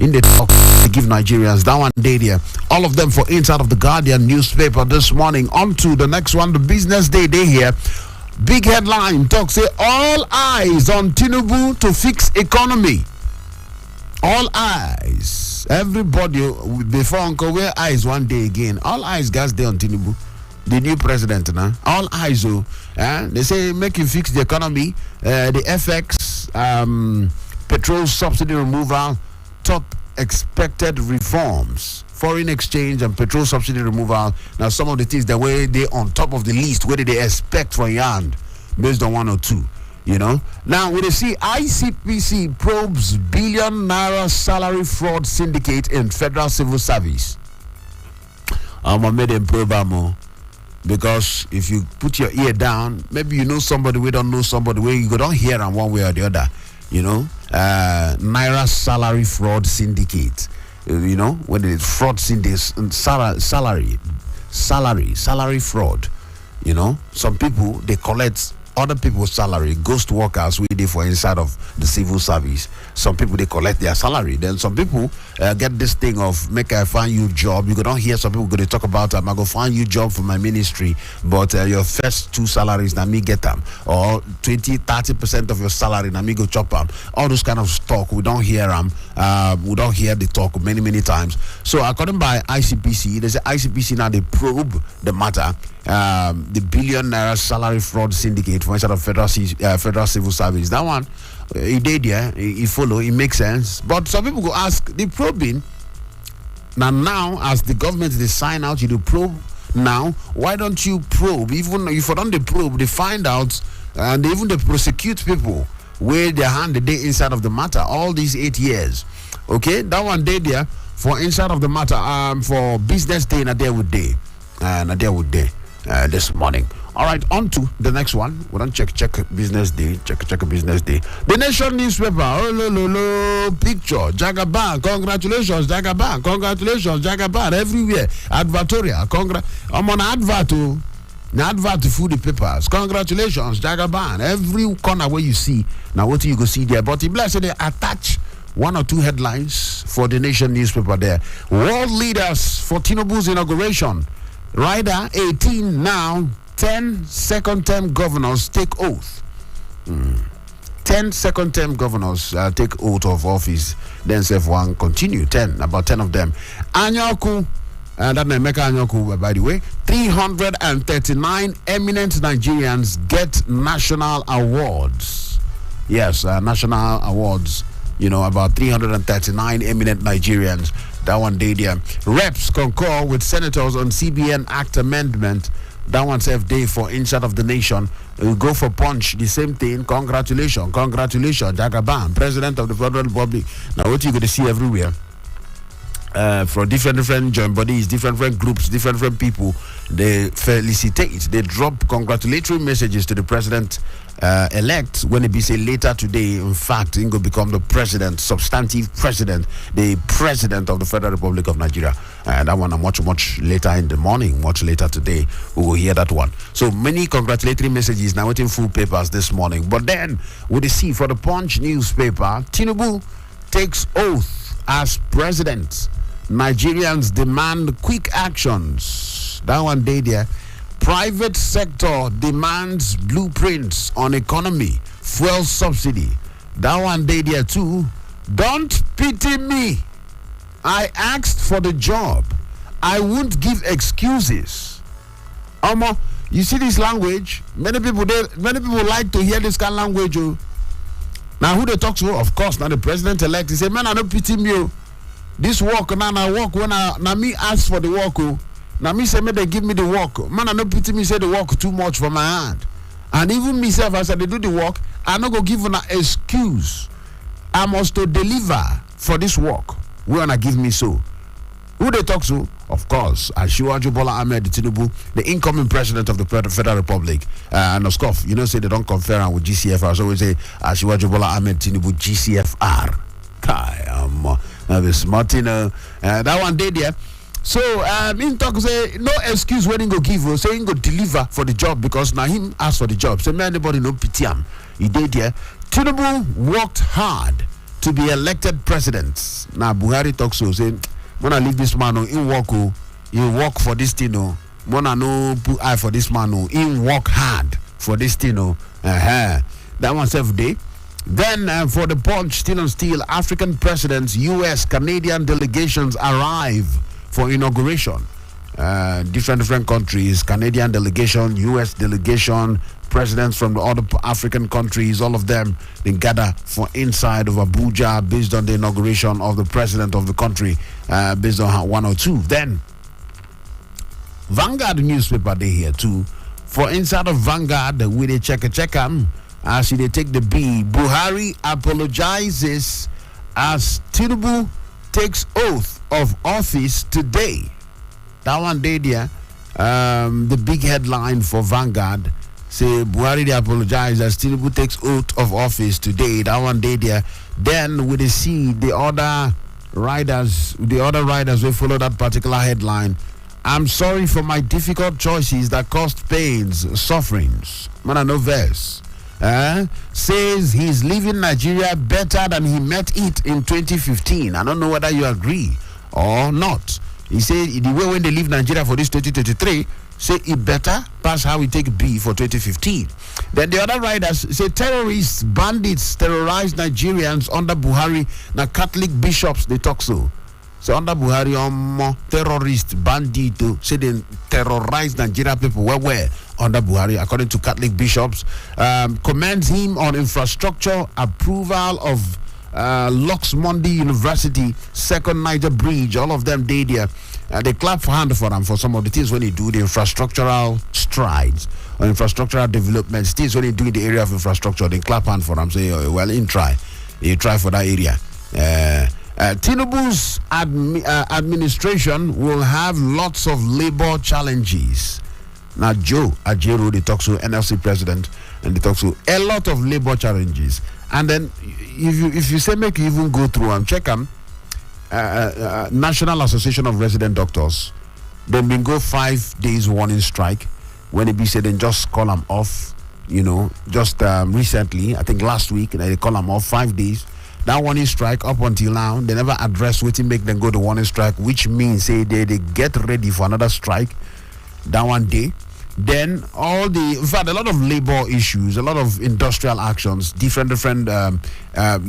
in the talk to give Nigerians. That one day there. All of them for inside of the Guardian newspaper this morning. On to the next one, the business day here. Big headline talk say all eyes on Tinubu to fix economy. All eyes. Everybody before Uncle wear eyes one day again. All eyes guys there on Tinubu. The new president now. All eyes they say make him fix the economy. The FX petrol subsidy removal, top expected reforms, foreign exchange and petrol subsidy removal. Now some of the things that were they on top of the list, where did they expect for Yand based on one or two, Now we see ICPC probes billion naira salary fraud syndicate in federal civil service. I'm made them probe more. Because if you put your ear down, maybe you know somebody, we don't know somebody, where you don't hear them one way or the other, Naira salary fraud syndicate, when it is fraud syndicate, salary fraud, some people, they collect other people's salary, ghost workers waiting for inside of the civil service. Some people, they collect their salary. Then some people get this thing of make I find you job. You don't hear some people going to talk about I'm going to find you job for my ministry, but your first two salaries now me get them, or 20-30% of your salary now me go chop them. All those kind of talk, we don't hear them. We don't hear the talk many times. So according by ICPC, there's an ICPC now, they probe the matter. The billion naira salary fraud syndicate for inside of federal civil service. That one, he did, he follow, it makes sense. But some people go ask, the probing now as the government they sign out, you do probe now. Why don't you probe? Even if you don't the probe, they find out and even they prosecute people where their hand the day inside of the matter all these 8 years. Okay, that one day there for inside of the matter. For business day, not there with day, not there with day. This morning. All right, on to the next one. We don't check business day. Check business day. The Nation newspaper. Picture. Jagaban. Congratulations, Jagaban. Congratulations, Jagaban. Everywhere. Advertorial. I'm on advert. Advert to food the papers. Congratulations, Jagaban. Every corner where you see. Now what you go see there. But if say they attach one or two headlines for the Nation newspaper there. World leaders for Tinubu's inauguration. Rider 18 now, 10 second-term governors take oath. 10 second-term governors take oath of office. Then one continue, about 10 of them. Anyoku, that name Meka Anyoku, by the way, 339 eminent Nigerians get national awards. Yes, national awards. About 339 eminent Nigerians. That one day there. Reps concur with senators on CBN Act amendment. That one safe day for inside of the nation. We go for punch, the same thing. Congratulations, Jagaban, President of the Federal Republic. Now what you going to see everywhere? From different joint bodies, different groups, different people, they felicitate, they drop congratulatory messages to the president elect when it be say later today. In fact, he will become the president, substantive president, the president of the Federal Republic of Nigeria. And that one much later in the morning, much later today, we will hear that one. So many congratulatory messages now waiting full papers this morning. But then we see for the Punch newspaper, Tinubu takes oath as president. Nigerians demand quick actions. That one day there. Private sector demands blueprints on economy, fuel subsidy. That one day there too. Don't pity me. I asked for the job. I won't give excuses. You see this language? Many people like to hear this kind of language. Now who they talk to? Of course, now the president-elect. He say, man, I don't pity me. This work, now I work when now me ask for the work. Now me say, they give me the work. Man, I don't pity me, say the work too much for my hand. And even myself, as I do the work, I not go give an excuse. I must to deliver for this work. We wanna give me so. Who they talk to? Of course, Asiwaju Bola Ahmed Tinubu, the incoming president of the Federal Republic. And of course, say they don't confer on with GCFR. So we say Asiwaju Bola Ahmed Tinubu GCFR. I'm smart, that one day there. So in talk say no excuse when he go give, say he go deliver for the job because now him ask for the job. So anybody no pity him. He did there. Tinubu worked hard to be elected president. Now Buhari talks so saying, "Wanna leave this man in work, he work for this thing, wanna no put eye for this man, he work hard for this thing, That one self day." Then for the Punch, still on steel, African presidents, U.S., Canadian delegations arrive for inauguration. Different countries, Canadian delegation, U.S. delegation, presidents from the other African countries, all of them, they gather for inside of Abuja based on the inauguration of the president of the country, based on 102. Then, Vanguard newspaper, they here too. For inside of Vanguard, we they check as they take the B. Buhari apologizes as Tinubu takes oath of office today. That one day there, the big headline for Vanguard say Buhari they apologize as Tinubu takes oath of office today. That one day there. Then we see the other riders will follow that particular headline. I'm sorry for my difficult choices that caused pains, sufferings. Man, I know verse. Says he's leaving Nigeria better than he met it in 2015. I don't know whether you agree or not. He said the way when they leave Nigeria for this 2023, say it better pass how we take B for 2015. Then the other writers say terrorists, bandits terrorize Nigerians under Buhari. Now Catholic bishops they talk so. So under Buhari, terrorist, bandit, say they terrorize Nigeria people. Where under Buhari, according to Catholic bishops, commends him on infrastructure approval of Luxmondy University, Second Niger Bridge, all of them did there. They clap for hand for them for some of the things when they do the infrastructural strides or infrastructural developments. Things when they do in the area of infrastructure, they clap hand for them, say, oh, well, you try for that area. Tinubu's administration will have lots of labor challenges. Now, Joe Ajero, they talk to NLC president, and they talk to a lot of labor challenges. And then, if you say make you even go through and check them, National Association of Resident Doctors, they've been go 5 days warning strike. When it be said, then just call them off. Just recently, I think last week, they call them off 5 days. That warning strike up until now, they never address what make them go to warning strike, which means say they get ready for another strike. That one day. Then in fact, a lot of labor issues, a lot of industrial actions, different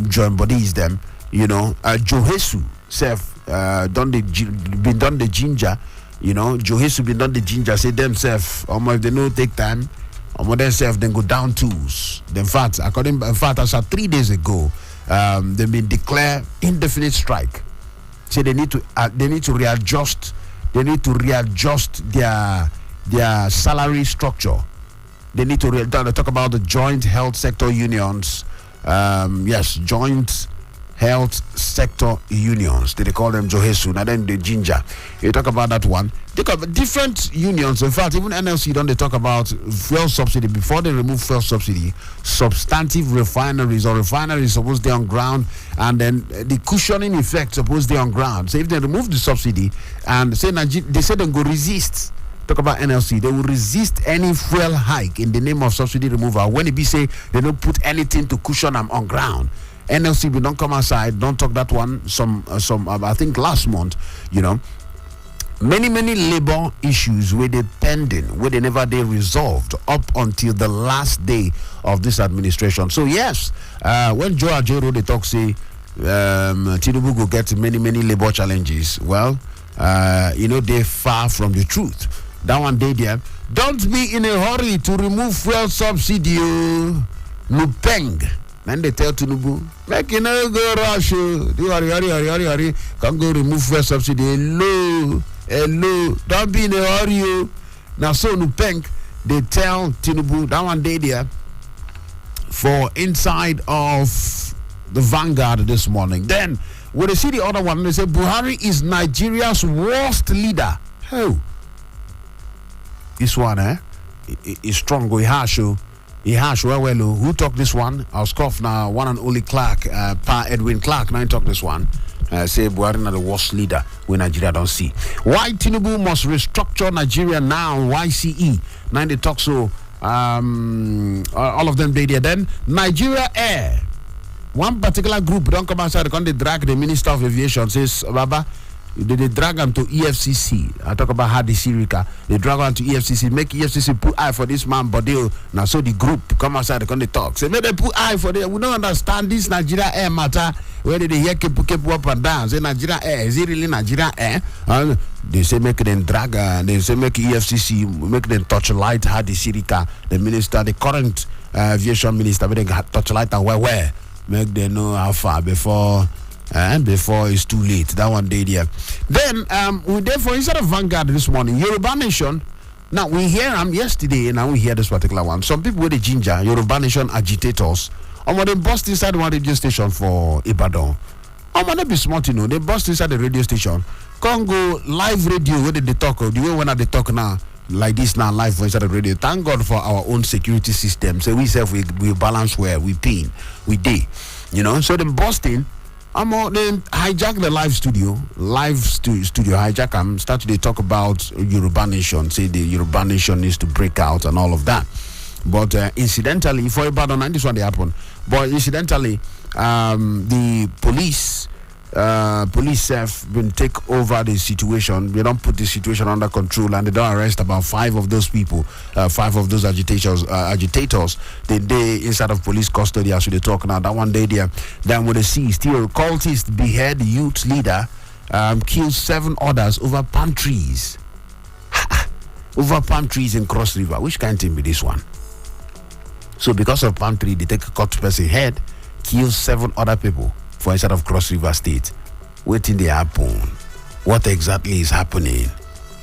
joint bodies them. Johesu self been done the ginger. Johesu been done the ginger. Say themselves, if they no take time, themselves then go down tools. In fact, as of 3 days ago, they've been declared indefinite strike. So they need to readjust. They need to readjust their salary structure. They need to talk about the joint health sector unions. Joint health sector unions. They call them Johesu. Now then the ginger. You talk about that one. Think of different unions. In fact, even NLC don't they talk about fuel subsidy. Before they remove fuel subsidy, substantive refineries or refineries supposed to be on ground, and then the cushioning effect supposed to be on ground. So if they remove the subsidy and say they say they go resist. Talk about NLC, they will resist any fuel hike in the name of subsidy removal. When it be say they don't put anything to cushion them on ground. NLC will don't come outside, don't talk that one. Some I think last month, many labor issues were they pending, where they never they resolved up until the last day of this administration. So yes, when Joe Ajero they talk say Tinubu go get many labor challenges. Well, they're far from the truth. That one day there. Don't be in a hurry to remove fuel subsidy. Nupeng. Then they tell Tinubu, make you no go rush. Hurry. Can't go remove fuel subsidy. Hello. Don't be in a hurry. Now so Nupeng, they tell Tinubu that one day there for inside of the Vanguard this morning. Then when they see the other one, they say Buhari is Nigeria's worst leader. Oh. This one, is strong. He harsh. Well. Who talk this one? I'll scoff now. One and only Clark, Pa Edwin Clark. Now talk this one. Say Buhari is the worst leader when Nigeria don't see. Why Tinubu must restructure Nigeria now? YCE. Now they talk so. All of them they there. Then Nigeria Air one particular group don't come outside, they drag the Minister of Aviation, says, Baba, they drag them to EFCC. I talk about how the Sirica, they drag them to EFCC, make EFCC put eye for this man, but they now so the group come outside, they talk. Say, maybe put eye for them. We don't understand this Nigeria Air matter. Where did they hear keep up and down? Say Nigeria Air, is it really Nigeria Air? And they say make them drag, they say make EFCC, make them touch light, how the Sirica, the minister, the current aviation minister, but they touch light and where make them know how far before it's too late. That one day there. Then we therefore instead of Vanguard this morning, Yoruba Nation. Now we hear them yesterday, and now we hear this particular one. Some people with the ginger, Yoruba Nation agitators, when they bust inside one radio station for Ibadan. When they be smart, they bust inside the radio station. Congo live radio where they talk, the way when they talk now. Like this now, live inside the radio. Thank God for our own security system. So we balance where we pin, we day, So them busting. Then hijack the live studio, hijack them, start to talk about Yoruba Nation, say the Yoruba Nation needs to break out and all of that. But incidentally, for Ibadan, and this one they happen, but incidentally, the police have been take over the situation. They don't put the situation under control, and they don't arrest about 5 of those people, 5 of those agitators. They inside of police custody as we talk now. That one day there, then with the see still cultists behead youth leader, kill 7 others over palm trees. Over palm trees in Cross River. Which kind of thing be this one? So because of palm tree, they take a cut person head, kill 7 other people. For inside of Cross River State, waiting they happen. What exactly is happening?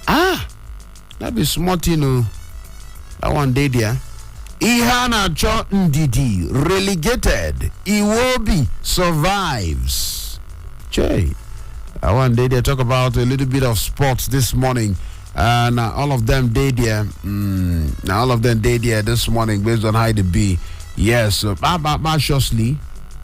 That be smart, That one day there. Ihana Cho Ndidi relegated. Iwobi survives. That one day they talk about a little bit of sports this morning. And all of them day there. Now all of them day there this morning based on how they be. Yes, shortly.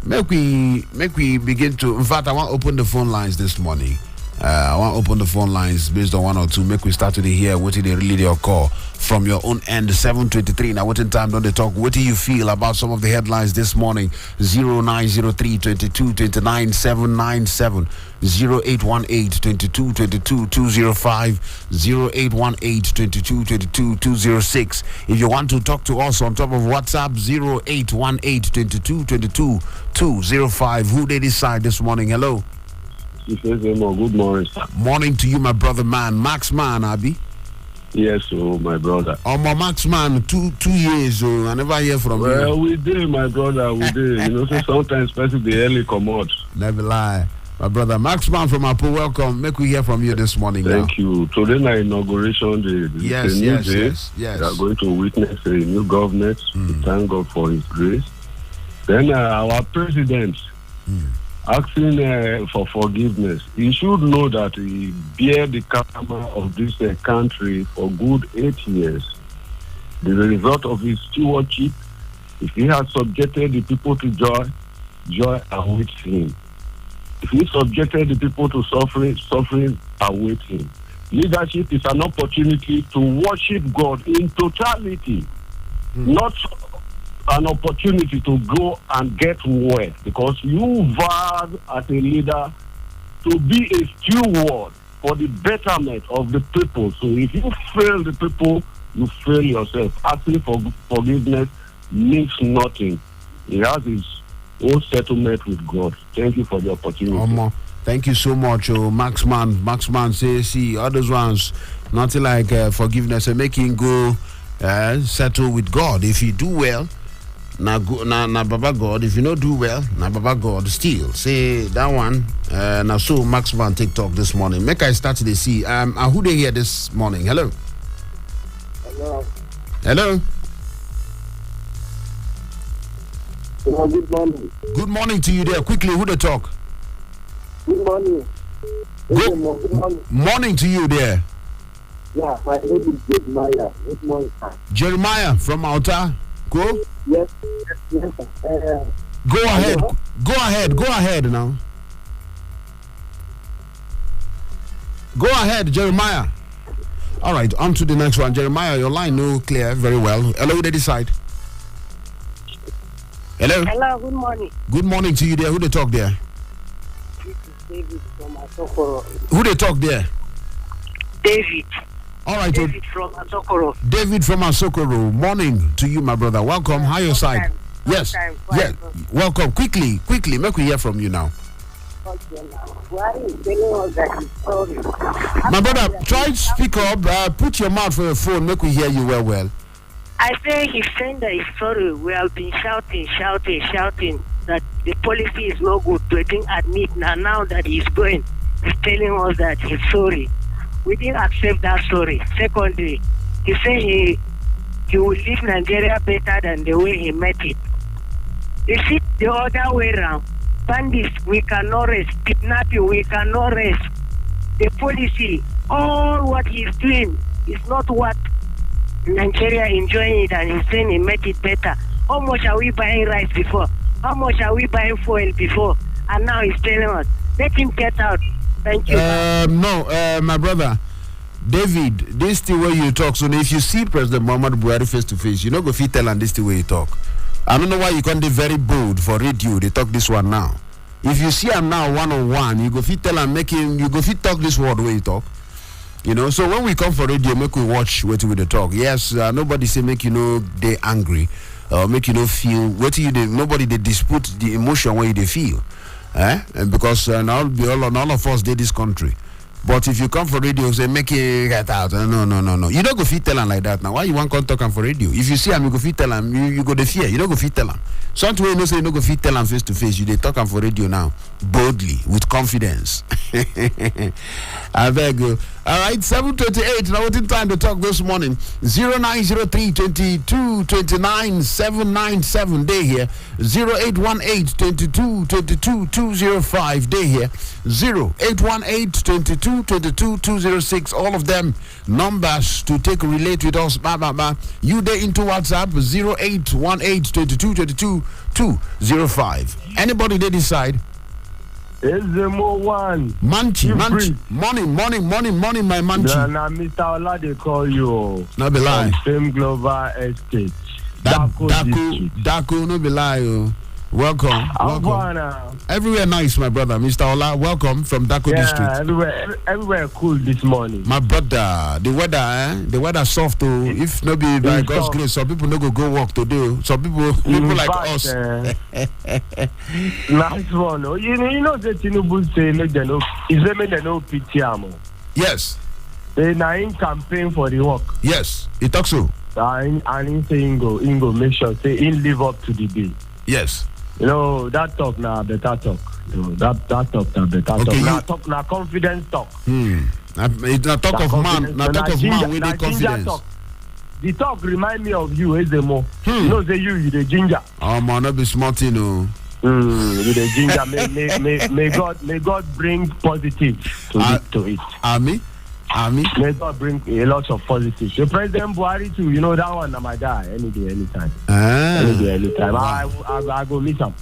Make we begin to. In fact, I want to open the phone lines this morning. I want to open the phone lines based on 1 or 2. Make we start to hear what they really occur from your own end. 7:23 now. What in time don't they talk? What do you feel about some of the headlines this morning? 0903 22 29 797 0818 22 22 205 0818 22 22 206. If you want to talk to us on top of WhatsApp 0818 22 22 205. Who they decide this morning? Hello. Ezemuo, good morning, sir. Morning to you, my brother man. Max man, Abi. Yes, my brother. My Max man, two years. I never hear from you. Well, we did, my brother. We did. So sometimes person the early come out. Never lie. My brother Max man from Apo, welcome. Make we hear from you this morning. Thank you. Today, my inauguration day. Yes. We are going to witness a new government. We thank God for His grace. Then our president. Asking for forgiveness. He should know that he bear the karma of this country for good 8 years. The result of his stewardship, if he has subjected the people to joy awaits him. If he subjected the people to suffering awaits him. Leadership is an opportunity to worship God in totality, not an opportunity to go and get wet, because you vowed as a leader to be a steward for the betterment of the people. So if you fail the people, you fail yourself. Asking for forgiveness means nothing. He has his own settlement with God. Thank you for the opportunity. Thank you so much, Max man says, see, others ones, nothing like forgiveness and making go settle with God. If you do well, na Baba God. If you don't do well, na Baba God still. Say that one. Now so Max man TikTok this morning. Make I start to see. Who they here this morning? Hello. Hello. Good morning. Good morning to you there. Quickly, who they talk? Good morning. Good morning. Morning to you there. Yeah, my name is Jeremiah. Good morning, sir. Jeremiah from Alta. Go. Yes. Go ahead. Go ahead now. Go ahead, Jeremiah. All right, on to the next one. Jeremiah, your line no clear very well. Hello, they decide. Hello. Hello, good morning. Good morning to you there. Who they talk there? This is David from Asokoro. Who they talk there? David. All right. David from Asokoro. David from Asokoro. Morning to you, my brother. Welcome. How your side? Yes. Yeah. Welcome. Quickly. Make we hear from you now. Why is telling us that he's sorry? My brother, try to speak up. Put your mouth for your phone. Make we hear you well. I say he's saying that he's sorry. We have been shouting that the policy is no good. We didn't admit now that he's going. He's telling us that he's sorry. We didn't accept that story. Secondly, he said he will leave Nigeria better than the way he met it. Is it the other way around? Bandits, we cannot rest. Kidnapping, we cannot rest. The policy, all what he's doing is not what Nigeria enjoying it, and he's saying he made it better. How much are we buying rice before? How much are we buying fuel before? And now he's telling us, let him get out. Thank you. No, my brother, David, this the way you talk. So if you see President Muhammadu Buhari face to face, you know go fit tell and this the way you talk. I don't know why you can't be very bold for radio. They talk this one now. If you see him now one-on-one, you go fit tell and make him. You go fit talk this word way you talk. You know. So when we come for radio, make we watch what we talk. Yes, nobody say make you know they angry, make you know feel what you do. Nobody they dispute the emotion where they feel. And because all of us did this country. But if you come for radio, say make it get out. No. You don't go fit tell him like that now. Why you want to talk him for radio? If you see him, you go fit tell him. You go the fear. You don't go fit tell him. Something you know say you don't go fit tell him face to face. You they talk him for radio now, boldly with confidence. I beg you. All right, 7:28. Now waiting time to talk this morning. 0903-2229-797 day here. 0818-2222-205 day here. 0818-2222-206. All of them numbers to take relate with us. You there into WhatsApp 0818-2222-205. Anybody they decide? Ezemuo one. Manchi. Morning, my Manchi. Now, Mr. Ola, they call you. No be lie. Same Global Estate. Daku, no be lie. Welcome. Abuja. Everywhere nice, my brother. Mr. Ola, welcome from Daku District. Everywhere cool this morning. My brother, the weather soft too. If no be by God's grace, some people no go work today. Some people like us. Nice one. You know the Tinubu say make them no. Is they make them no pity amo. Yes. They na in campaign for the work. Yes, he talks so. And he say Ingo make sure say in live up to the bill. Yes. You know, that talk now better talk. You know, that talk now better okay, talk. Now confidence talk. It's not talk of man. Not talk of man with the confidence. Talk. The talk remind me of you, Ezemuo. You know, say you the ginger. Oh man, not be smart, you know. You the ginger. May God bring positive to it. Army. May God bring a lot of positive. The President Buhari too, you know that one, my guy. Any day, anytime. Any day, anytime. I go miss him.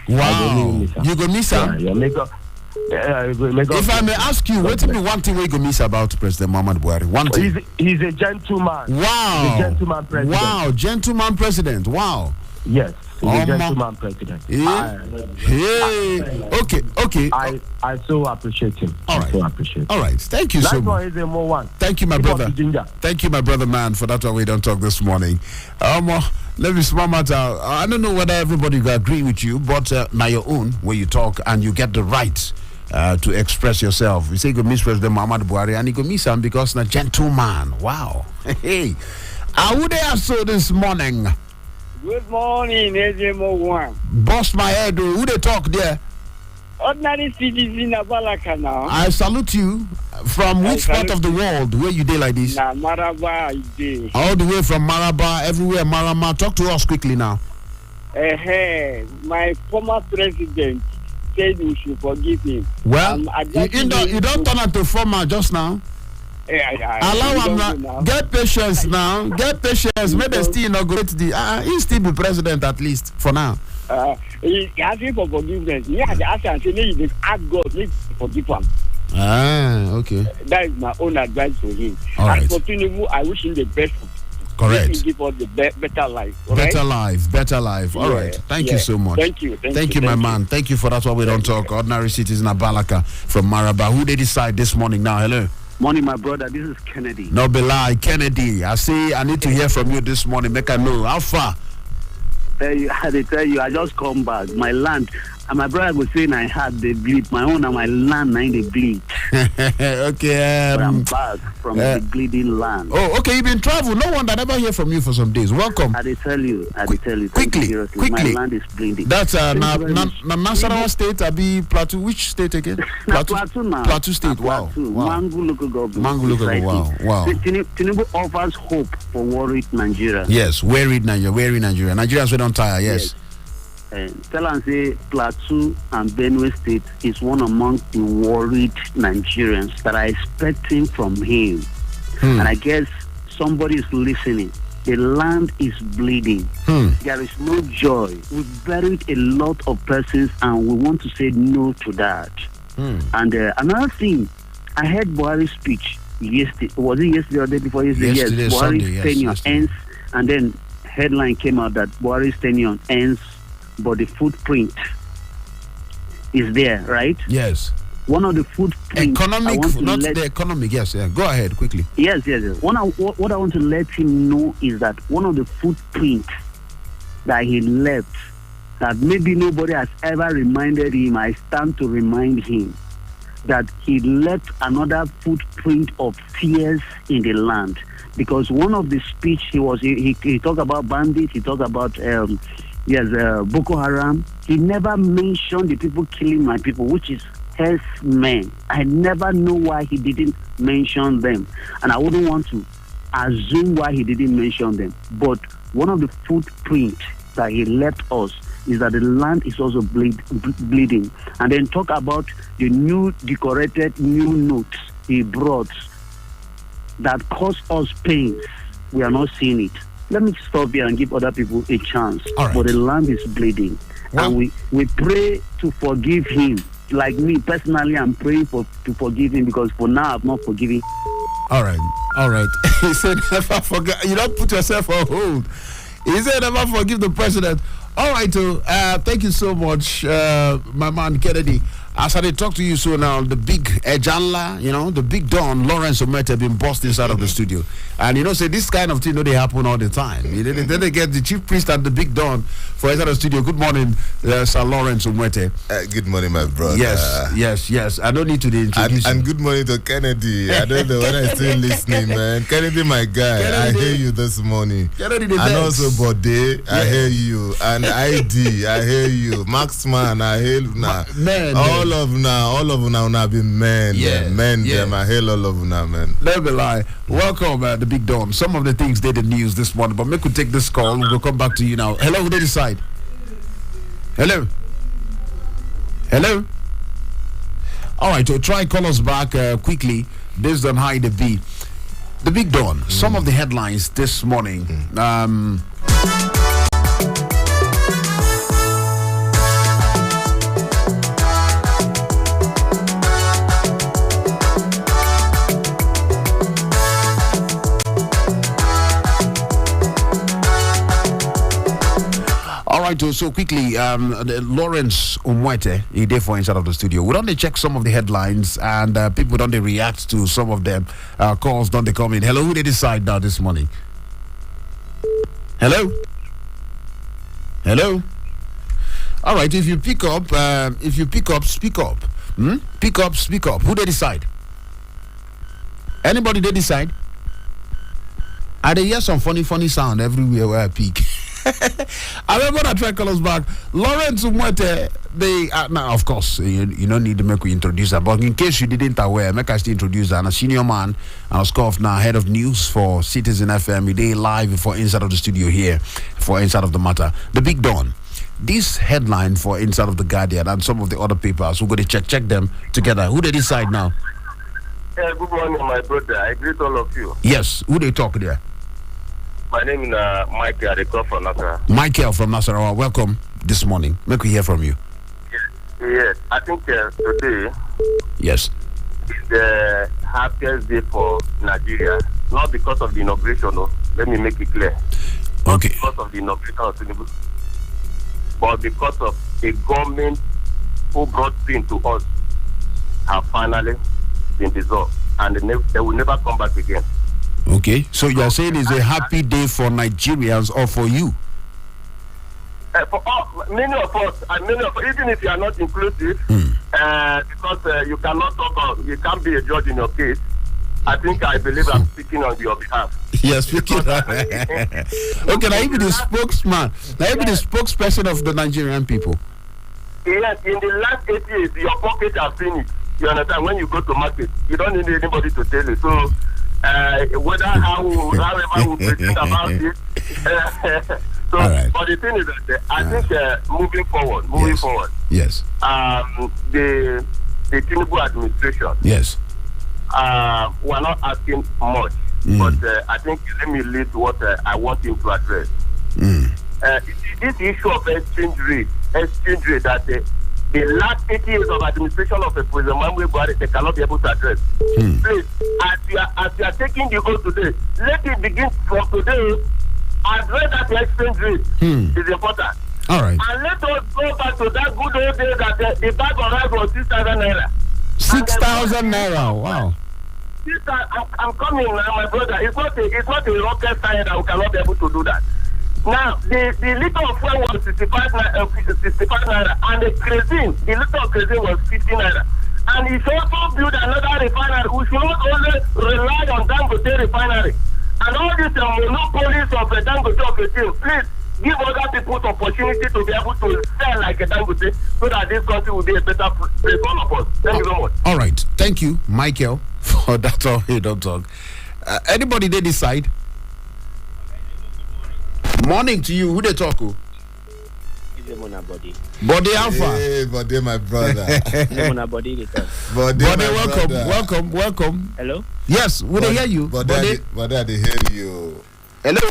Wow. You go miss him? Yeah, may God. If I may ask you, what be one thing we go miss about President Muhammadu Buhari? One thing. He's a gentleman. Wow. He's a gentleman president. Wow, gentleman president. Wow. Yes. He's a gentleman president. Hey. Okay. I so appreciate him. All right. All right. Thank you so much. Thank you, my brother. Thank you, my brother, man, for that one we don't talk this morning. Let me small matter. I don't know whether everybody will agree with you, but now your own where you talk and you get the right to express yourself. You say you go miss President Muhammadu Buhari and you go miss him because na gentleman. Wow. Hey. How would they have so this morning? Good morning, Ezemuo one. Bust my head, who they talk there? Ordinary citizen Abalaka now. I salute you. From which part of the world where you did like this? Nah, Maraba I did. All the way from Maraba, everywhere Marama. Talk to us quickly now. My former president said we should forgive him. Well, you don't turn into former just now. Allow him now. Get patience now. Get patience. May they still inaugurate the. He still be president at least for now. He asking for forgiveness. He had asked and said, "He ask God to forgive him." Okay. That is my own advice for him. All right. For Tinubu, I wish him the best Correct. Make him give us the better life. Better life. All right. Thank you so much. Thank you, my man. Thank you for that. What we don't talk. Ordinary citizen Abalaka from Maraba. Who they decide this morning now? Hello. Morning, my brother. This is Kennedy. No be lie, Kennedy. I need to hear from you this morning. Make I know how far. I tell you, I just come back. My land, and my brother was saying I had the bleed. My own and my land, now the bleed. Okay. But I'm back from the bleeding land. Oh, okay. You've been traveling. No one that ever hear from you for some days. Welcome. I tell you. Quickly. My land is bleeding. That's Nasarawa State. Abi Plateau. Which state again? Plateau now. Plateau State. Wow. Mangu local government. Wow. Tinubu offers hope for worried Nigeria. Yes, worried Nigeria. Nigerians we don't tire. Yes. Tell and say Plateau and Benue State is one among the worried Nigerians that are expecting from him. And I guess somebody is listening. The land is bleeding. There is no joy. We've buried a lot of persons and we want to say no to that. And another thing, I heard Buhari's speech yesterday. Was it yesterday or the day before yesterday? Yesterday, yes. Buhari's tenure ends, and then headline came out that Buhari's tenure ends, but the footprint is there, right? Yes. One of the footprints. The economic. Yes. Yeah. Go ahead quickly. Yes. What I want to let him know is that one of the footprints that he left, that maybe nobody has ever reminded him. I stand to remind him that he left another footprint of tears in the land. Because one of the speech he talked about bandits, he talked about Boko Haram. He never mentioned the people killing my people, which is herdsmen. I never know why he didn't mention them, and I wouldn't want to assume why he didn't mention them. But one of the footprints that he left us is that the land is also bleeding. And then talk about the new decorated new notes he brought that caused us pain. We are not seeing it. Let me stop here and give other people a chance. Right. But the land is bleeding. Well, and we pray to forgive him. Like me, personally, I'm praying to forgive him, because for now, I've not forgiven. All right. He said, never forget. You don't put yourself on hold. He said, never forgive the president. All right, thank you so much, my man Kennedy. As I talk to you so now, the big Ejanla, the big Don, Lawrence Omete, been bossed inside of the studio. And say this kind of thing, they happen all the time. Then they get the chief priest and the big Don for inside the studio. Good morning, Sir Lawrence Omete. Good morning, my brother. Yes. I don't need to introduce and good morning to Kennedy. I don't know when I'm still listening, man. Kennedy, my guy, Kennedy, I hear you this morning. Kennedy, the and also Bode, I hear you. And ID, I hear you. Maxman, I hear you now. Man, all of now be men. Them. I hail all of now, man. Never be lie. Welcome, the big Don. Some of the things they did news this morning, but make we take this call. We'll come back to you now. Hello, who they decide? Hello. All right, so try call us back quickly based on how they be. The big Don. Some of the headlines this morning. All right, so quickly, Lawrence Omete, he there for inside of the studio. We don't check some of the headlines, and people don't react to some of them. Calls don't they come in. Hello, who they decide now this morning? Hello. All right, if you pick up, speak up. Speak up. Who they decide? Anybody they decide? I hear some funny sound everywhere where I peek. I remember that try call us back. Lawrence Umwete, now of course you don't need to make we introduce her, but in case you didn't aware, make us introduce her. And a senior man, I was called now head of news for Citizen FM. We day live for Inside of the Studio here for Inside of the Matter. The Big Don. This headline for Inside of the Guardian and some of the other papers, we're going to check them together. Who they decide now? Good morning, my brother. I greet all of you. Yes, who they talk there? My name is Michael. I call from Nasarawa. Michael from Nasarawa. Welcome this morning. Make we hear from you. Yes, I think today is the happiest day for Nigeria. Not because of the inauguration, no, Let me make it clear. Not Okay. because of the inauguration of Tinubu, but because of a government who brought pain to us have finally been dissolved, and they will never come back again. Okay. So you are saying it's a happy day for Nigerians or for you? For all, many of us, and many of even if you are not inclusive, because you cannot talk about, you can't be a judge in your case. I believe I'm speaking on your behalf. Yes, speaking. Okay, now you be the spokesman. Now you be the spokesperson of the Nigerian people. Yes, in the last 8 years, your pockets are finished. You understand? When you go to market, you don't need anybody to tell you. So, however we pretend about it. So, right. But the thing is that I think moving forward, yes, the Tinubu administration, yes, we're not asking much, but I think let me lead to what I want him to address. This issue of exchange rate that the last 8 years of administration of the President Muhammadu Buhari, they cannot be able to address. Please, as you are taking the oath today, let it begin from today. Address that the exchange rate is important. All right. And let us go back to that good old days that the bag of rice was 6,000 naira. 6,000 naira. Wow. I'm coming now, my brother. It's not a rocket science that we cannot be able to do that. Now, the liter of fuel was 65 naira, and the liter of kerosene was 50 naira. And he also built another refinery. We should not only rely on Dangote refinery. And all these monopolies of the Dangote of the team, please give other people the opportunity to be able to sell like a Dangote so that this country will be a better place for all of us. Thank you very much. All right. Thank you, Michael, for that all you don't talk. Anybody they decide? Morning to you. Who they talk to? Body Alpha. Hey, Body, my brother. Body, welcome. Hello? Yes, would they hear you? Body, they hear you. Hello?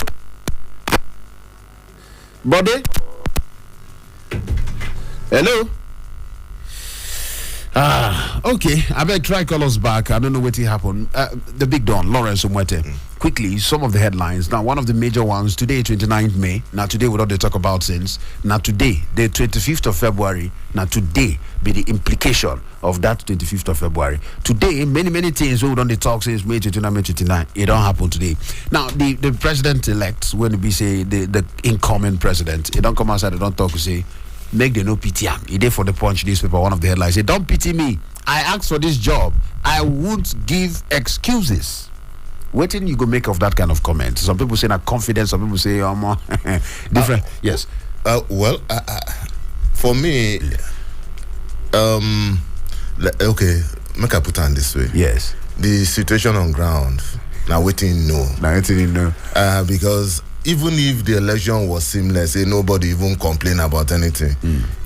Body? Hello? Okay. I better try call us back. I don't know what happened. The big Don, Lawrence Umwete. Quickly, some of the headlines. Now, one of the major ones today, 29th May. Now, today, what they talk about since. Now, today, the 25th of February. Now, today, be the implication of that 25th of February. Today, many things we don't talk since May 29, May 29. It don't happen today. Now, the president-elect, when we say the incoming president, it don't come outside, they don't talk, say, make the no pity am. He did for the Punch newspaper, one of the headlines. Say, don't pity me. I asked for this job. I won't give excuses. Waiting you go make of that kind of comment. Some people say not confidence, some people say more different. Yes. For me, okay, make I put on this way. Yes. The situation on ground, now waiting no. Because even if the election was seamless, nobody even complain about anything.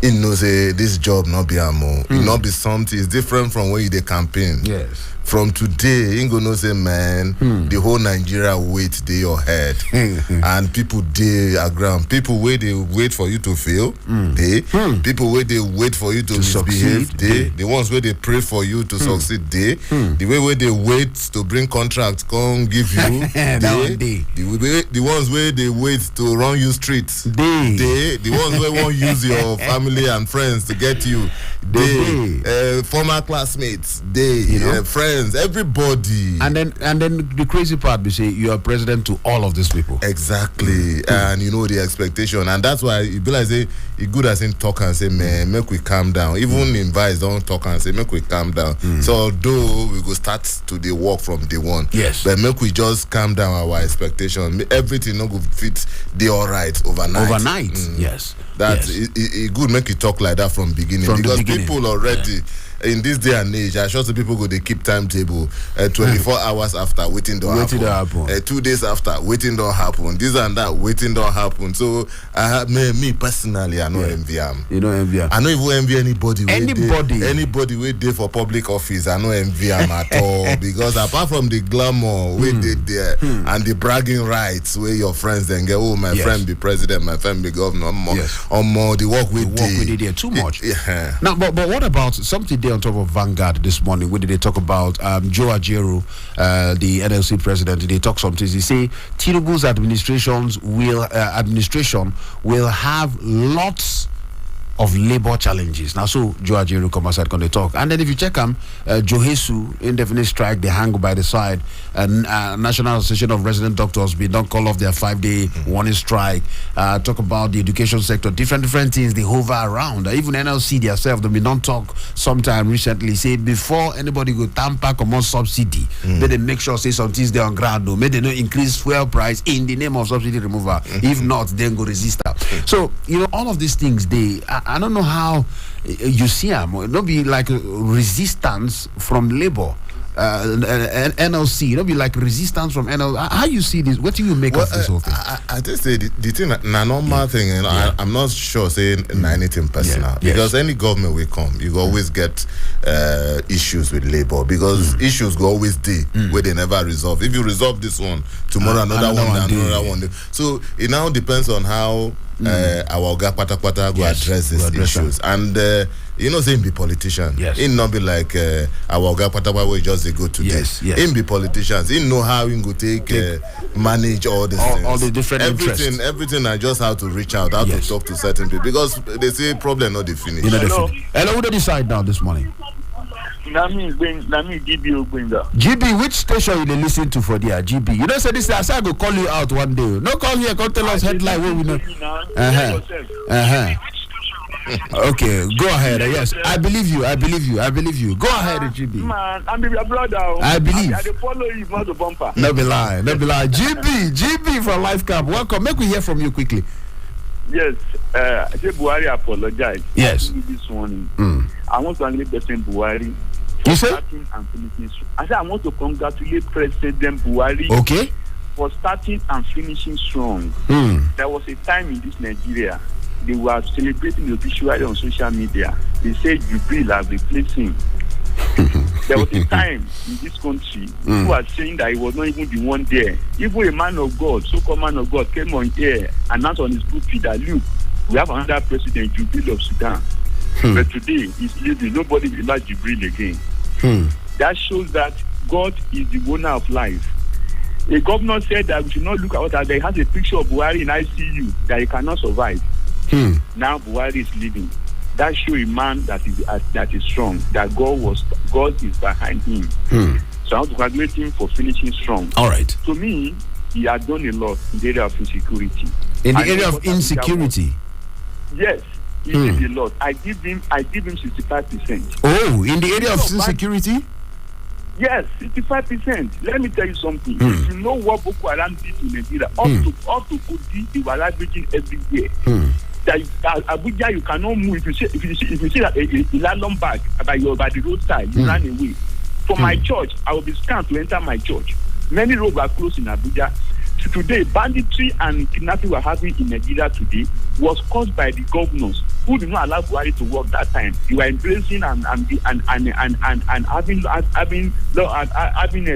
It knows this job not be amo. It not be something. It's different from when you dey campaign. Yes. From today, you gonna say, man, the whole Nigeria wait dey your head, and people dey aground. People where they wait for you to fail, they. People where they wait for you to misbehave, succeed, they. The ones where they pray for you to succeed, they. The way where they wait to bring contracts, come give you, they. The ones where they wait to run you streets, they. The ones where won't use your family and friends to get you, they. Former classmates, they. Friends. Everybody, and then the crazy part we say you are president to all of these people. Exactly. And you know the expectation, and that's why it be like say it good as in talk and say, man, make we calm down. Even in vice don't talk and say make we calm down. So although we go start to the work from day one, yes, but make we just calm down our expectation. Everything not go fit the all right overnight. Yes, that it good make you talk like that from beginning, because people already in this day and age, I sure some people go they keep timetable 24 hours after waiting don't happen. 2 days after waiting don't happen. This and that waiting don't happen. So me personally, I know envy am. You know envy am. I no even envy anybody. Anybody wait there for public office. I no envy am at all because apart from the glamour we did there and the bragging rights where your friends then get, oh my friend be president, my friend be governor, more the work we did there too much. Now, but what about something there on top of Vanguard this morning? Where did they talk about Joe Ajaero, the NLC president? They talk something. They say Tinubu's administration will have lots of labor challenges. Now, so Joe Ajaero come outside, can they talk? And then if you check Johesu, indefinite strike, they hang by the side. National Association of Resident Doctors don't call off their 5-day warning strike. Talk about the education sector, different things they hover around. Even NLC themselves, they don't talk sometime recently, say before anybody go tamper common subsidy, they make sure say some things they on ground, may they not increase fuel price in the name of subsidy removal. If not, then go resist that. So, all of these things, I don't know how you see them. It'll be like resistance from labor. NLC, it'll be like resistance from NLC. How you see this? What do you make of this whole thing? I just say the thing, a normal thing, I'm not sure saying anything personal because any government will come, you always get issues with labor because issues go always day where they never resolve. If you resolve this one, tomorrow another one. So it now depends on how our Oga Patapata go address these issues. And saying be politician. It not be like our Oga Patapata will just go to this. In be politicians. In know how he go take manage all these things. All the different interests. Everything I just have to reach out, to talk to certain people because they say problem not the finish. Hello, who did decide now this morning? Nami GB, which station you dey listen to for there? GB. You don't say this. I say I go call you out one day. No call here. Come tell us headline what we know. Okay, go ahead. Yes, I believe you. Go ahead, GB. Man, I'm your brother. I believe. I follow you, not the bumper. No be lie. GB from Life Camp. Welcome. Make we hear from you quickly. Yes, I say Buhari apologize. Yes. This morning. I want to congratulate President Buhari for starting and finishing. I say I want to congratulate President Buhari for starting and finishing strong. There was a time in this Nigeria, they were celebrating the obituary on social media. They said Jubril has replaced him. There was a time in this country who were saying that he was not even the one there. Even a man of God, so-called man of God, came on air, announced on his pulpit that look, we have another president, Jubril of Sudan. But today he's leaving. Nobody will like Jubril again. That shows that God is the owner of life. A governor said that we should not look at what they has a picture of Buhari in ICU that he cannot survive. Now Buhari is leaving. That shows a man that is strong, that God is behind him. So I want to congratulate him for finishing strong. All right. To me, he has done a lot in the area of insecurity. In the area of insecurity? Yes, he did a lot. I give him 65%. Oh, in the area of insecurity? Yes, 65%. Let me tell you something. If you know what Boko Haram did to Nigeria, up to Kudi, they were ravaging everywhere. That Abuja, you cannot move. If you see that a nylon bag by the roadside, you ran away. For my church, I will be scanned to enter my church. Many roads were closed in Abuja. Today, banditry and kidnapping we're having in Nigeria today was caused by the governors who did not allow Buhari to work that time. They were embracing and having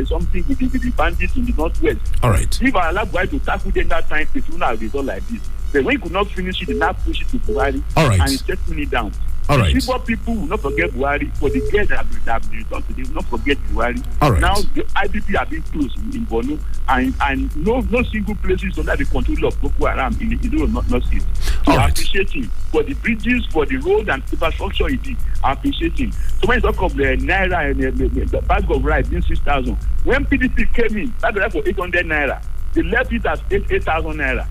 something with the bandits in the northwest. All right. If I allow Buhari to tackle them that time, it would not have been like this. But when he could not finish it, they now push it to Buhari. All right. And he's taking it down. All right. People will not forget Buhari. For the girls that have been returned today, will not forget Buhari. All right. Now the IDP have been closed in Borno, and no single places under the control of Boko Haram in the not see. So I appreciate him for the bridges, for the road and infrastructure he did. I appreciate him. So when you talk of the naira and the bag of rice being 6,000, when PDP came in, bag of rice for 800 naira, they left it at 8,000 naira.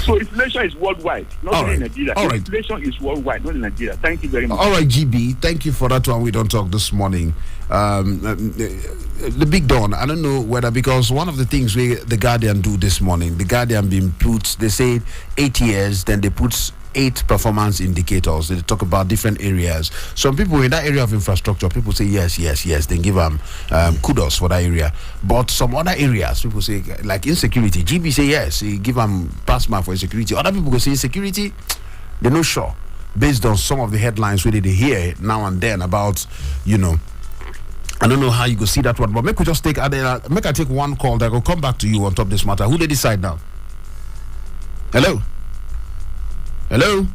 So inflation is worldwide, not only in Nigeria. Inflation is worldwide, not in Nigeria. Thank you very much. All right, GB, thank you for that one. We don't talk this morning. The big dawn, I don't know whether, because one of the things the Guardian do this morning, the Guardian being put, they say 8 years, then they put 8 performance indicators. They talk about different areas. Some people in that area of infrastructure, people say yes. They give them kudos for that area. But some other areas, people say, like insecurity. GB say yes, he give them pass mark for insecurity. Other people go say insecurity, They're not sure based on some of the headlines we did hear now and then about, I don't know how you go see that one, but make we just take one call that will come back to you on top of this matter. Who they decide now? Hello? Hello,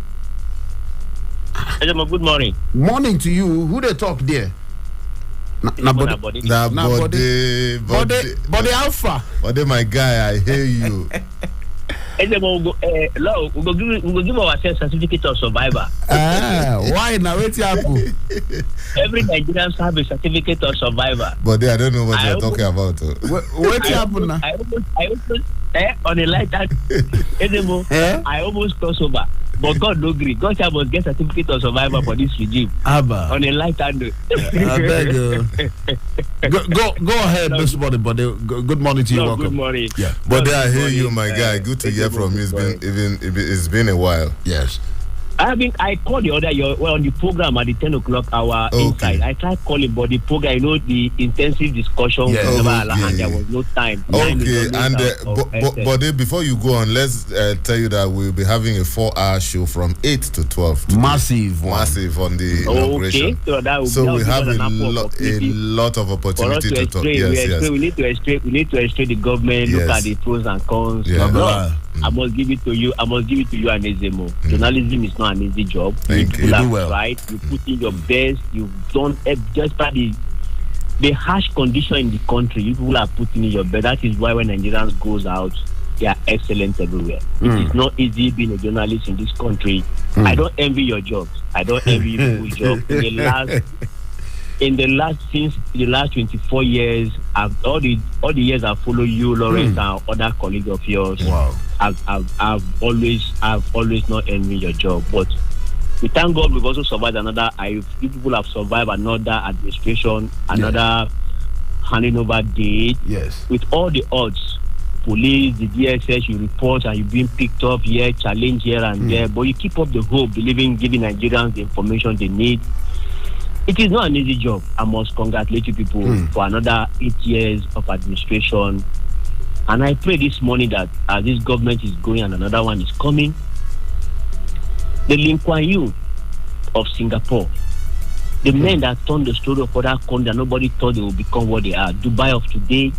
good morning. Morning to you. Who they talk there? Body Alpha. Body, my guy, I hear you. Ezemuo, we go give ourselves certificate of survivor. Why now? What's happen? Every Nigerian have a certificate of survivor. But I don't know what you're talking about. What's happen now? I almost on a light that Ezemuo, I almost cross over. But God no agree. God must get certificate of survivor for this regime. Abba. On a light hand. I beg you. Go ahead, Mr. Body. Good morning to you. Welcome. Good morning. Yeah. But I hear you, my guy. Good to hear from you. It's been a while. Yes. I called the other on the program at the 10 o'clock hour inside. I tried calling, but the program, the intensive discussion and there was no time. Okay, and but before you go on, let's tell you that we'll be having a 4-hour show from 8 to 12. Today. Massive on the inauguration. So we have a lot of opportunity to talk. Yes. We need to extract the government, look at the pros and cons. Yeah. I must give it to you. and Ezemuo. Journalism is not an easy job. Thank you. You do well. Right? You put in your best. You've done just by the harsh condition in the country. You people are putting in your best. That is why when Nigerians goes out, they are excellent everywhere. It is not easy being a journalist in this country. I don't envy your jobs. I don't envy your job. Since the last 24 years, all the years I've followed you, Lawrence, and other colleagues of yours. Wow. I've always not envied your job, but we thank God we've also survived people have survived another administration, another handing over date. Yes. With all the odds, police, the DSS, you report and you're being picked up here, challenge here and there, but you keep up the hope, believing, giving Nigerians the information they need. It is not an easy job. I must congratulate you people for another 8 years of administration. And I pray this morning that as this government is going and another one is coming, the Lee Kuan Yew of Singapore, the men that turned the story of other countries that nobody thought they would become what they are, Dubai of today,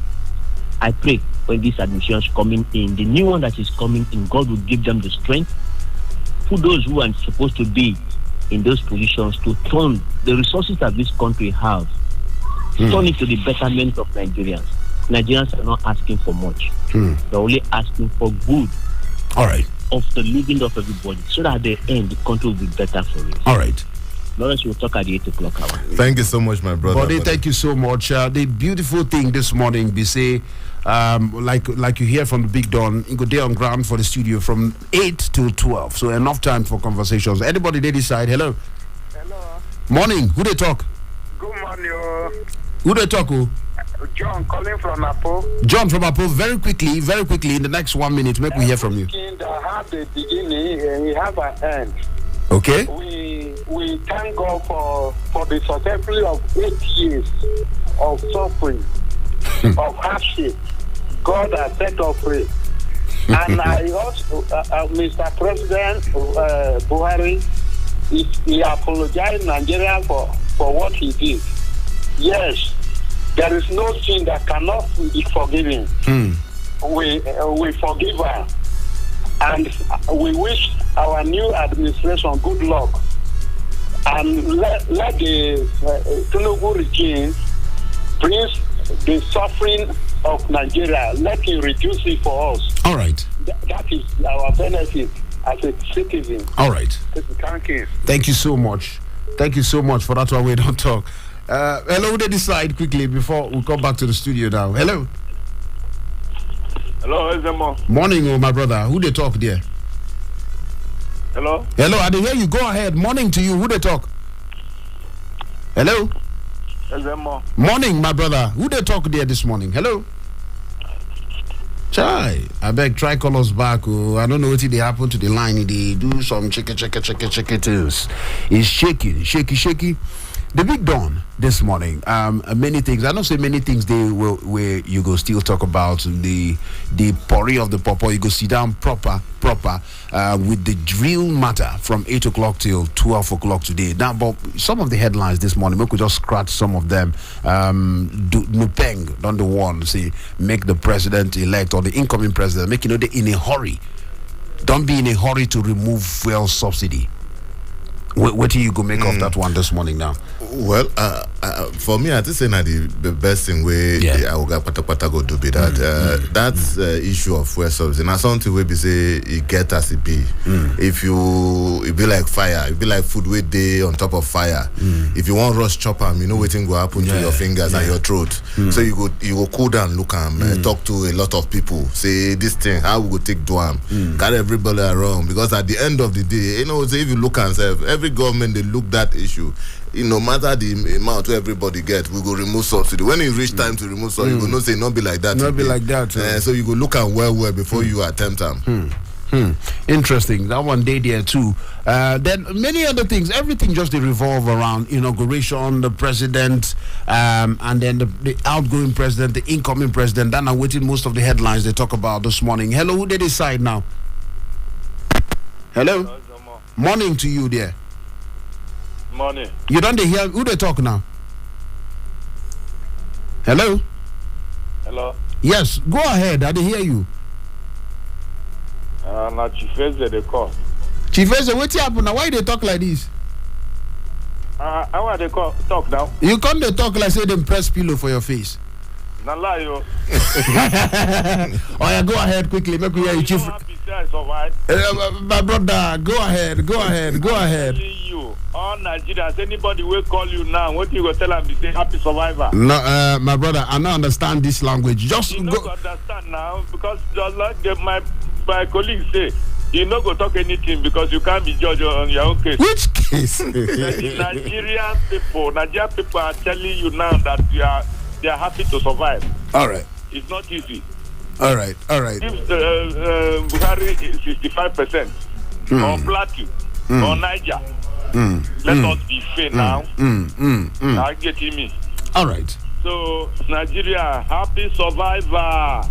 I pray when this administration is coming in, the new one that is coming in, God will give them the strength for those who are supposed to be in those positions to turn the resources that this country have, turn it to the betterment of Nigerians. Nigerians are not asking for much. They're only asking for good. All right. Of the living of everybody, so that at the end the country will be better for it. All right. Lawrence will talk at the 8 o'clock hour. Thank you so much, my brother. Buddy, thank you so much. The beautiful thing this morning, be say, like you hear from the Big Don, you go there on ground for the studio from 8 to 12. So enough time for conversations. Anybody they decide? Hello. Morning. Who they talk? Good morning. Who they talk? Who? John calling from Apo. John from Apo. Very quickly, in the next 1 minute, make we hear from you. That have a beginning and we have an end. Okay. We thank God for the successful of 8 years of suffering, of hardship. God has set us free. And I also, Mr. President Buhari, he apologized Nigeria for what he did. Yes, there is no sin that cannot be forgiven. We forgive her. And we wish our new administration good luck. And let the Tinubu regime bring the suffering of Nigeria. Let him reduce it for us. All right. That is our benefit as a citizen. All right. Thank you. Thank you so much. Thank you so much for that one. We don't talk. Hello, they decide quickly before we come back to the studio now. Hello. Hello, Ezemuo. Morning, my brother. Who they talk there? Hello. Hello, I didn't hear you. Go ahead. Morning to you. Who they talk? Hello. Ezemuo. Morning, my brother. Who they talk there this morning? Hello. Chai. I beg, try call us back. Oh, I don't know what they happen to the line. They do some check things. It's shaky. The big dawn this morning. Many things. I don't say many things. They will where you go still talk about the pori of the pawpaw. You go sit down proper with the real matter from 8 o'clock till 12 o'clock today. Now, but some of the headlines this morning, we could just scratch some of them. Nupeng on the one say make the president elect or the incoming president make they in a hurry. Don't be in a hurry to remove fuel subsidy. What do you go make of that one this morning now? Well, for me, I think the best thing where I will pata go do be that that's issue of fuel subsidy. Now something where be say it get as it be. If it be like fire, it be like food with day on top of fire. If you want rush chop them, you know what thing will happen to your fingers and your throat. So you go cool down, look and talk to a lot of people. Say this thing, how we go take do them? Got everybody around because at the end of the day, say if you look and say every government they look that issue. No matter the amount everybody get, we go remove subsidy. When it reach time to remove subsidy, you go not say not be like that. Not be like that. So you go look and well before you attempt them. Interesting. That one day there too. Then many other things. Everything just they revolve around inauguration, the president, and then the outgoing president, the incoming president. Then I'm waiting most of the headlines they talk about this morning. Hello, who they decide now? Hello. Morning to you there. Morning. You don't hear who they talk now? Hello? Hello? Yes, go ahead. I didn't hear you. Now Chief Eze they call. Chief Eze, what's happening now? Why they talk like this? I want to talk now. You can't they talk like say them press pillow for your face. Not lie, yo. Oh yeah, go ahead quickly. Make me hear you, Chief. My brother, go ahead. I'm telling you, all Nigerians, anybody will call you now. What you go tell them? Be say happy survivor. No, my brother, I don't understand this language. Just you go. Understand now because just like my colleagues say. You no go talk anything because you can't be judged on your own case. Which case? The Nigerian people are telling you now that they are happy to survive. All right. It's not easy. All right. If Buhari is 65% or Plateau or Niger, let us be fair now. Are you getting me? All right. So Nigeria, happy survivor.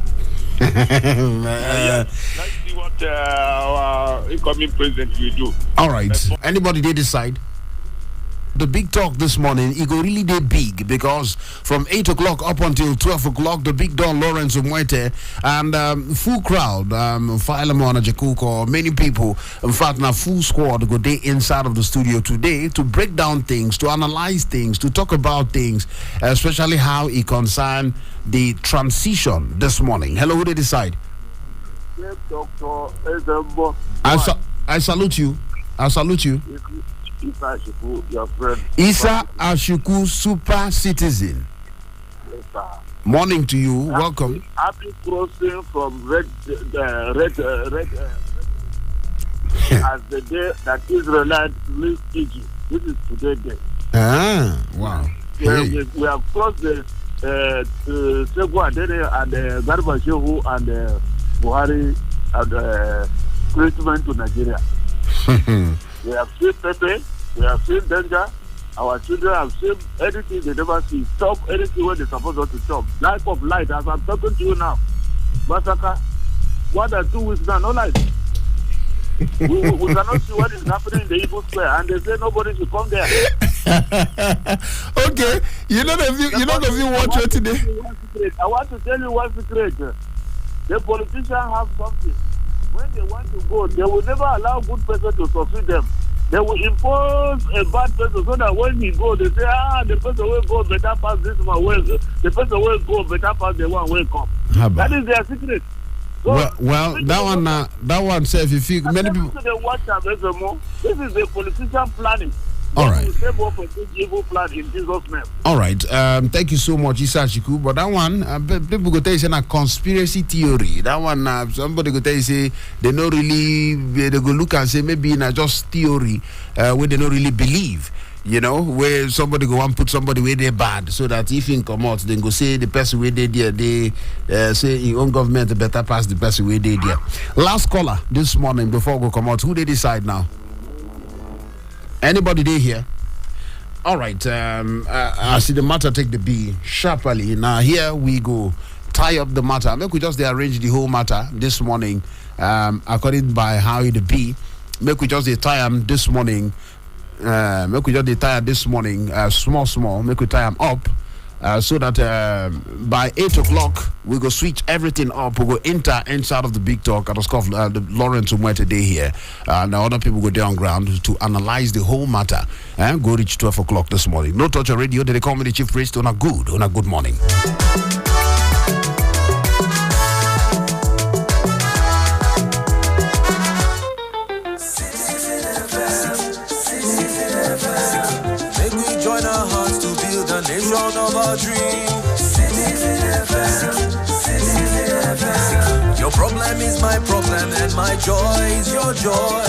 Let's see what our incoming president will do. All right. Anybody they decide? The big talk this morning, it go really dey big because from 8 o'clock up until 12 o'clock, the big don Lawrence Umwete and full crowd, Philemon Ajakuko, many people, in fact, now full squad go day inside of the studio today to break down things, to analyze things, to talk about things, especially how it concern the transition this morning. Hello, who they decide? Yes, Dr. Ezemuo. I salute you. I salute you. Isa Ashuku, your friend. Isa Ashuku, super citizen. Yes, sir. Morning to you. Welcome. Happy crossing from red as the day that Israelites leave Egypt. This is today day. Ah, wow. Hey. We have crossed the Segu Adere and Garba Shehu and Buhari and treatment to Nigeria. We have seen Pepe, we have seen danger. Our children have seen anything they never see. Stop anything when they're supposed not to stop. Life of light, as I'm talking to you now. Massacre, 1 or 2 weeks now, no light. we cannot see what is happening in the Igbo Square, and they say nobody should come there. Okay, you know if you watch it today. I want to tell you one secret. The politicians have something. When they want to go, they will never allow good person to succeed them. They will impose a bad person so that when he go, they say, the person will go better pass this one. The person will go better pass the one will come. That is their secret. So, well, that one says if you many people. This is a politician planning. All right. In Jesus' name. All right. Thank you so much, Isa Shiku. But that one, people go tell you say a conspiracy theory. That one, somebody go tell you say they not really. They go look and say maybe not just theory, where they don't really believe. You know, where somebody go and put somebody where they bad, so that if he come out, then go say the person where they there, they say your own government better pass the person where they there. Last caller this morning before we come out, who they decide now? Anybody there here? All right. I see the matter take the B sharply. Now here we go. Tie up the matter. Make we just arrange the whole matter this morning. According by how it be. Make we just tie them this morning. Make we just tie this morning. Small. Make we tie them up. So that by 8 o'clock we go switch everything up. We go inside of the big talk at the school of the Lawrence Umwe today here. Now other people go down on ground to analyze the whole matter and go reach 12 o'clock this morning. No touch on radio. They call me the chief priest. On a good morning. Nation of our dream. Your problem is my problem and my joy is your joy.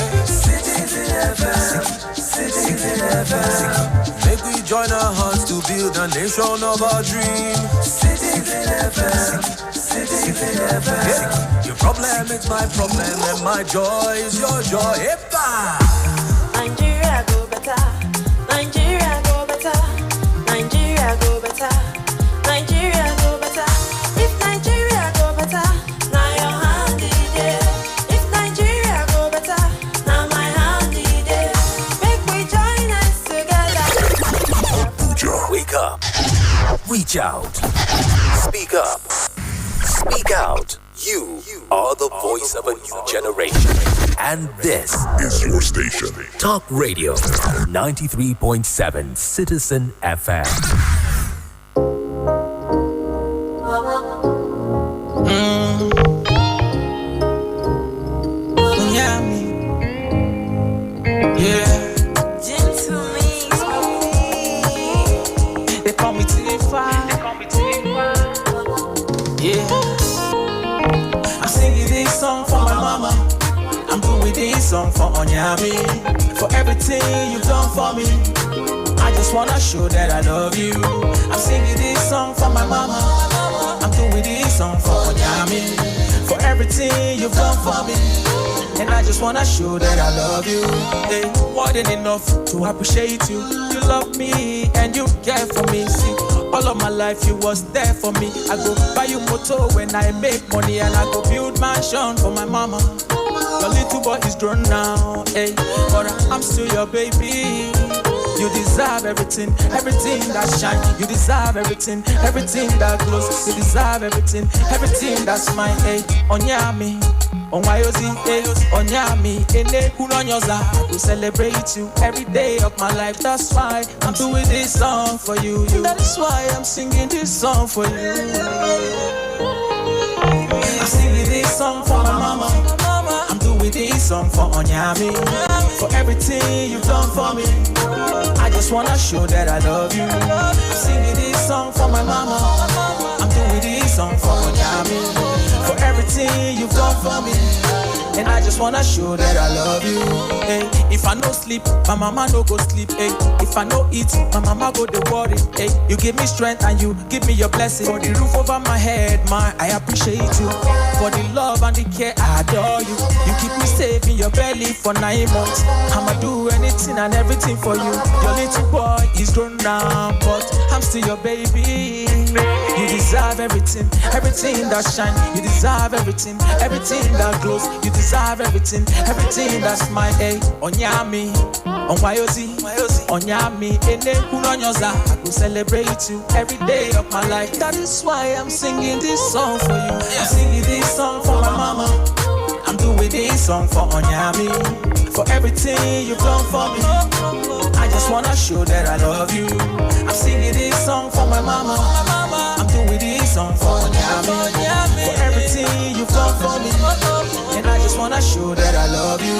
Make we join our hearts to build a nation of our dream. Your problem is my problem and my joy is your joy. Epa! Nigeria go better. Nigeria go better. Nigeria go better. Nigeria go better. If Nigeria go better, now your hand is there. If Nigeria go better, now my hand is there. Make we join us together. Abuja, wake up. Reach out. Speak up. Speak out. You are the voice of a new generation. And this is your station. Talk Radio 93.7 Citizen FM. They call me T5. Yeah. I'm singing this song for my mama. I'm doing this song for Onyami. For everything you've done for me. I just wanna show that I love you. I'm singing this song for my mama. I'm doing this song for Onyami. For everything you've done for me. And I just wanna show that I love you. Hey, more than enough to appreciate you. You love me and you care for me. See, all of my life you was there for me. I go buy you motor when I make money, and I go build mansion for my mama. Your little boy is grown now, hey, but I'm still your baby. You deserve everything, everything that shine. You deserve everything, everything that glows. You deserve everything, everything that's mine. Hey, Onyami, Onwayozi, hey, Onyami, Ene Kunonyoza. I will celebrate you every day of my life. That's why I'm doing this song for you. That is why I'm singing this song for you. I'm singing this song for my mama. I'm doing this song for Onyami. For everything you've done for me. I just wanna show that I love you. I'm singing this song for my mama. I'm doing this song for Onyami. For everything you've done for me. And I just wanna show that I love you. Hey, if I no sleep, my mama no go sleep. Hey, if I no eat, my mama go to worry. Hey, you give me strength and you give me your blessing. For the roof over my head, I appreciate you. For the love and the care, I adore you. You keep me safe in your belly for 9 months. I'ma do anything and everything for you. Your little boy is grown now, but I'm still your baby. You deserve everything, everything that shine. You deserve everything, everything that glows. You deserve everything, everything that's my A. Onyami, Onwayozi, Onyami, Ene Kunonyoza. I will celebrate you every day of my life. That is why I'm singing this song for you. I'm singing this song for my mama. I'm doing this song for Onyami. For everything you've done for me. I just wanna show that I love you. I'm singing this song for my mama. I'm doing this song for Onyami. For everything you've done for me. And I just wanna show that I love you.